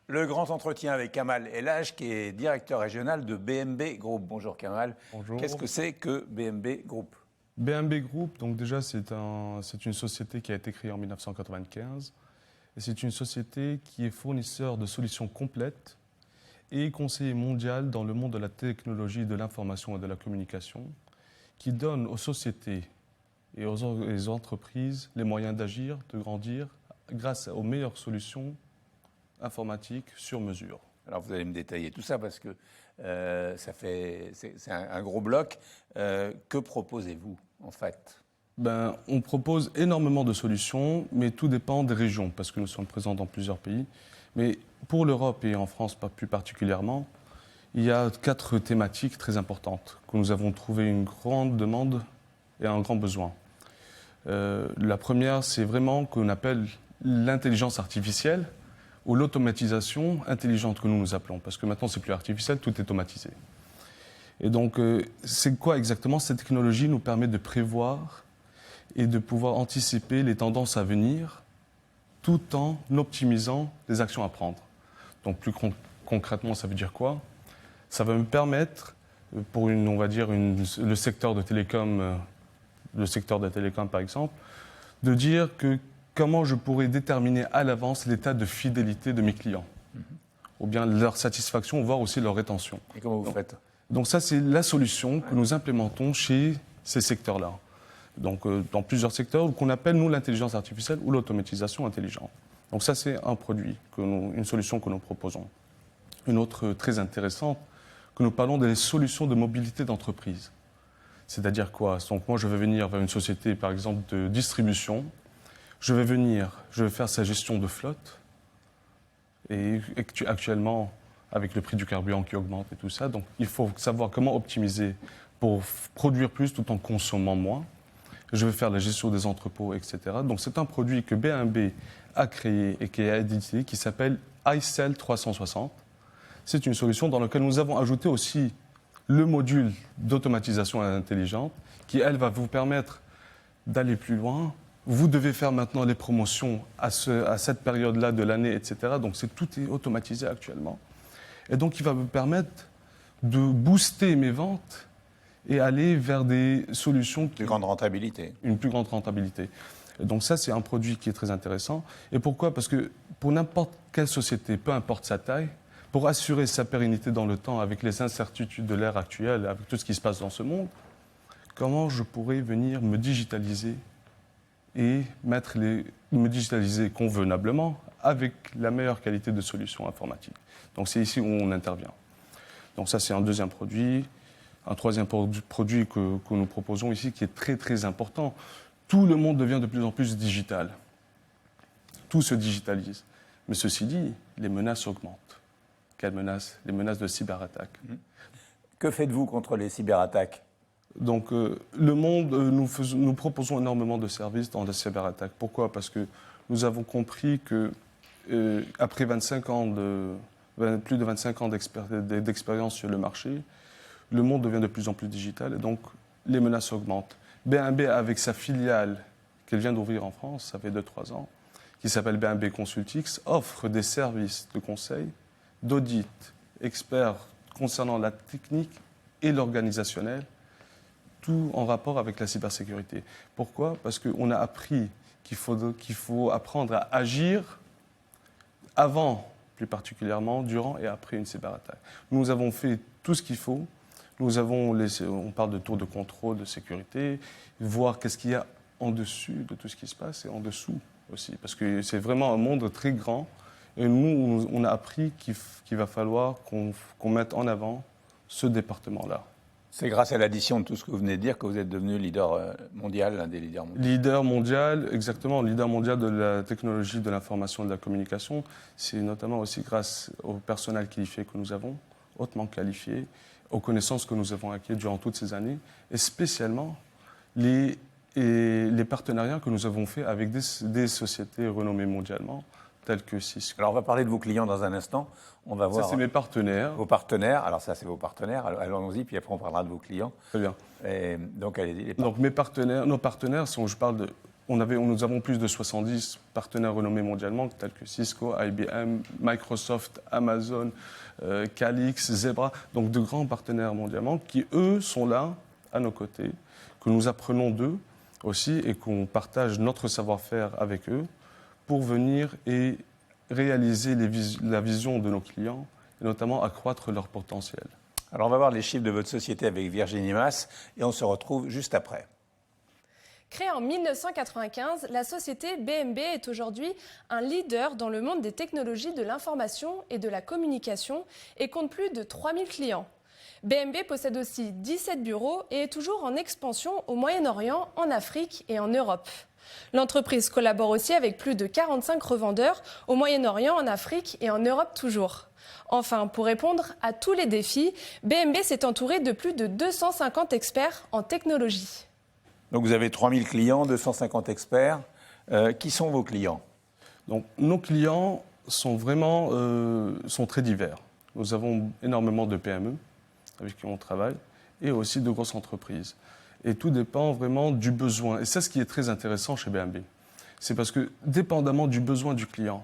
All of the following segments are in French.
Le grand entretien avec Kamal Elhaj, qui est directeur régional de BMB Group. Bonjour Kamal. Bonjour. Qu'est-ce que c'est que BMB Group? BMB Group, donc déjà c'est une société qui a été créée en 1995 et c'est une société qui est fournisseur de solutions complètes et conseiller mondial dans le monde de la technologie, de l'information et de la communication, qui donne aux sociétés et aux entreprises les moyens d'agir, de grandir grâce aux meilleures solutions informatiques sur mesure. Alors vous allez me détailler tout ça parce que c'est un gros bloc. Que proposez-vous en fait? On propose énormément de solutions, mais tout dépend des régions, parce que nous sommes présents dans plusieurs pays. Mais pour l'Europe et en France plus particulièrement, il y a 4 thématiques très importantes que nous avons trouvé une grande demande et un grand besoin. La première, c'est vraiment ce qu'on appelle l'intelligence artificielle ou l'automatisation intelligente que nous appelons, parce que maintenant c'est plus artificiel, tout est automatisé. Et donc, c'est quoi exactement? Cette technologie nous permet de prévoir et de pouvoir anticiper les tendances à venir tout en optimisant les actions à prendre. Donc, plus concrètement, ça veut dire quoi? Ça va me permettre, pour le secteur de télécom, par exemple, de dire comment je pourrais déterminer à l'avance l'état de fidélité de mes clients, ou bien leur satisfaction, voire aussi leur rétention. Et comment vous faites? Donc ça, c'est la solution que nous implémentons chez ces secteurs-là. Donc dans plusieurs secteurs, qu'on appelle, nous, l'intelligence artificielle ou l'automatisation intelligente. Donc ça, c'est un produit, une solution que nous proposons. Une autre très intéressante, que nous parlons des solutions de mobilité d'entreprise. C'est-à-dire quoi? Donc moi, je vais venir vers une société, par exemple, de distribution. Je vais faire sa gestion de flotte. Et actuellement, avec le prix du carburant qui augmente et tout ça, donc il faut savoir comment optimiser pour produire plus tout en consommant moins. Je vais faire la gestion des entrepôts, etc. Donc c'est un produit que BMB a créé et qui est édité, qui s'appelle iCell 360. C'est une solution dans laquelle nous avons ajouté aussi le module d'automatisation intelligente, qui, elle, va vous permettre d'aller plus loin. Vous devez faire maintenant les promotions à cette période-là de l'année, etc. Donc tout est automatisé actuellement. Et donc, il va me permettre de booster mes ventes et aller vers des solutions Plus grande rentabilité. Une plus grande rentabilité. Et donc ça, c'est un produit qui est très intéressant. Et pourquoi? Parce que pour n'importe quelle société, peu importe sa taille, pour assurer sa pérennité dans le temps avec les incertitudes de l'ère actuelle, avec tout ce qui se passe dans ce monde, comment je pourrais venir me digitaliser et me digitaliser convenablement avec la meilleure qualité de solution informatique. Donc c'est ici où on intervient. Donc ça, c'est un deuxième produit. Un troisième produit que nous proposons ici qui est très très important. Tout le monde devient de plus en plus digital. Tout se digitalise. Mais ceci dit, les menaces augmentent. Quelles menaces? Les menaces de cyberattaque. Que faites-vous contre les cyberattaques? Donc, nous proposons énormément de services dans la cyberattaque. Pourquoi? Parce que nous avons compris que après plus de 25 ans d'expérience sur le marché, le monde devient de plus en plus digital et donc les menaces augmentent. BMB, avec sa filiale qu'elle vient d'ouvrir en France, ça fait 2-3 ans, qui s'appelle BMB Consultix, offre des services de conseil, d'audit, experts concernant la technique et l'organisationnel, tout en rapport avec la cybersécurité. Pourquoi? Parce qu'on a appris qu'il faut apprendre à agir avant, plus particulièrement, durant et après une cyberattaque. Nous avons fait tout ce qu'il faut. On parle de tour de contrôle, de sécurité, voir qu'est-ce qu'il y a en dessus de tout ce qui se passe et en dessous aussi. Parce que c'est vraiment un monde très grand. Et nous, on a appris qu'il va falloir qu'on mette en avant ce département-là. C'est grâce à l'addition de tout ce que vous venez de dire que vous êtes devenu leader mondial, l'un des leaders mondiaux. Leader mondial, exactement, leader mondial de la technologie, de l'information et de la communication. C'est notamment aussi grâce au personnel qualifié que nous avons, hautement qualifié, aux connaissances que nous avons acquises durant toutes ces années, et spécialement les partenariats que nous avons faits avec des sociétés renommées mondialement, telles que Cisco. Alors on va parler de vos clients dans un instant. On va voir. Ça, c'est mes partenaires. Vos partenaires. Alors ça, c'est vos partenaires. Allons-y, puis après on parlera de vos clients. Très bien. Et donc allez-y. Donc nos partenaires, si je parle nous avons plus de 70 partenaires renommés mondialement, tels que Cisco, IBM, Microsoft, Amazon, Calix, Zebra, donc de grands partenaires mondialement qui, eux, sont là, à nos côtés, que nous apprenons d'eux aussi et qu'on partage notre savoir-faire avec eux pour venir et réaliser la vision de nos clients et notamment accroître leur potentiel. Alors on va voir les chiffres de votre société avec Virginie Mas et on se retrouve juste après. Créée en 1995, la société BMB est aujourd'hui un leader dans le monde des technologies de l'information et de la communication et compte plus de 3000 clients. BMB possède aussi 17 bureaux et est toujours en expansion au Moyen-Orient, en Afrique et en Europe. L'entreprise collabore aussi avec plus de 45 revendeurs au Moyen-Orient, en Afrique et en Europe toujours. Enfin, pour répondre à tous les défis, BMB s'est entouré de plus de 250 experts en technologie. Donc vous avez 3000 clients, 250 experts. Qui sont vos clients? Donc nos clients sont vraiment sont très divers. Nous avons énormément de PME avec qui on travaille et aussi de grosses entreprises. Et tout dépend vraiment du besoin. Et c'est ce qui est très intéressant chez BMB. C'est parce que dépendamment du besoin du client,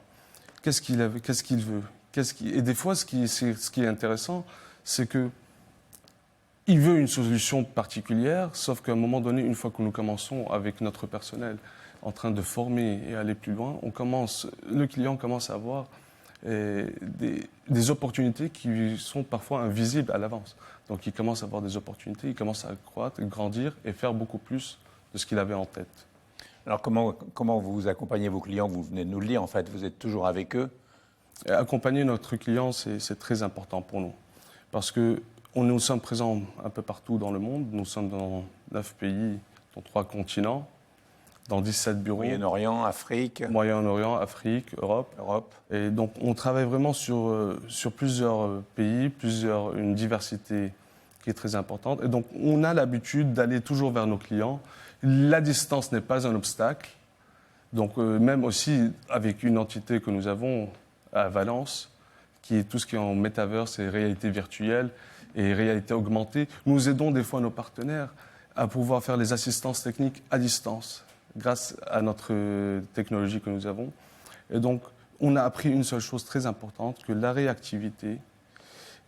qu'est-ce qu'il veut, et des fois ce qui est intéressant, c'est que il veut une solution particulière, sauf qu'à un moment donné, une fois que nous commençons avec notre personnel en train de former et aller plus loin, le client commence à avoir des opportunités qui sont parfois invisibles à l'avance. Donc il commence à avoir des opportunités, il commence à croître, grandir et faire beaucoup plus de ce qu'il avait en tête. Alors comment vous accompagnez vos clients? Vous venez de nous le dire, en fait, vous êtes toujours avec eux. Accompagner notre client, c'est très important pour nous. Parce que nous sommes présents un peu partout dans le monde. Nous sommes dans 9 pays, dans 3 continents, dans 17 bureaux. Moyen-Orient, Afrique. Moyen-Orient, Afrique, Europe. Et donc, on travaille vraiment sur plusieurs pays, une diversité qui est très importante. Et donc, on a l'habitude d'aller toujours vers nos clients. La distance n'est pas un obstacle. Donc, même aussi avec une entité que nous avons à Valence, qui est tout ce qui est en metaverse et réalité virtuelle et réalité augmentée, nous aidons des fois nos partenaires à pouvoir faire les assistances techniques à distance grâce à notre technologie que nous avons. Et donc, on a appris une seule chose très importante, que la réactivité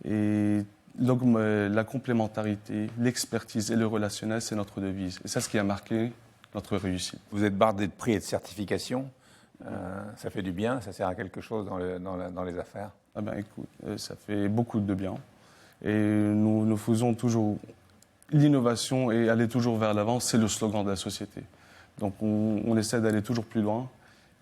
et la complémentarité, l'expertise et le relationnel, c'est notre devise. Et c'est ce qui a marqué notre réussite. Vous êtes bardé de prix et de certifications. Ça fait du bien, ça sert à quelque chose dans les affaires. Ah ben, écoute, ça fait beaucoup de bien. Et nous faisons toujours l'innovation et aller toujours vers l'avant, c'est le slogan de la société. Donc on essaie d'aller toujours plus loin.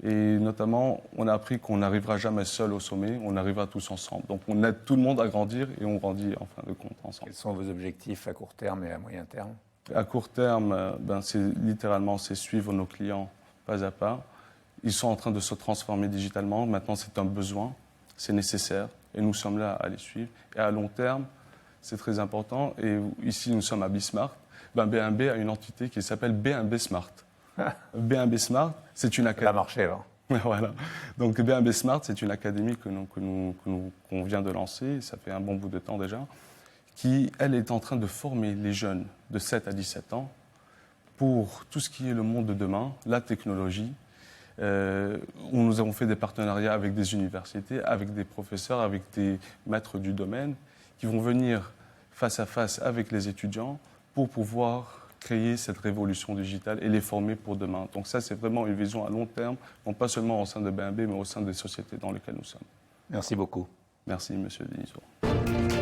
Et notamment, on a appris qu'on n'arrivera jamais seul au sommet, on arrivera tous ensemble. Donc on aide tout le monde à grandir et on grandit en fin de compte ensemble. Quels sont vos objectifs à court terme et à moyen terme? À court terme, c'est suivre nos clients pas à pas. Ils sont en train de se transformer digitalement. Maintenant, c'est un besoin, c'est nécessaire. Et nous sommes là à les suivre. Et à long terme, c'est très important. Et ici, nous sommes à Bismart. BMB a une entité qui s'appelle BMB Smart. BMB Smart, c'est une académie. Ça a marché, là. Voilà. Donc BMB Smart, c'est une académie qu'on vient de lancer, ça fait un bon bout de temps déjà, qui, elle, est en train de former les jeunes de 7 à 17 ans pour tout ce qui est le monde de demain, la technologie. Nous avons fait des partenariats avec des universités, avec des professeurs, avec des maîtres du domaine qui vont venir face à face avec les étudiants pour pouvoir créer cette révolution digitale et les former pour demain. Donc ça, c'est vraiment une vision à long terme, non pas seulement au sein de BMB, mais au sein des sociétés dans lesquelles nous sommes. Merci beaucoup. Merci, Monsieur Denisot.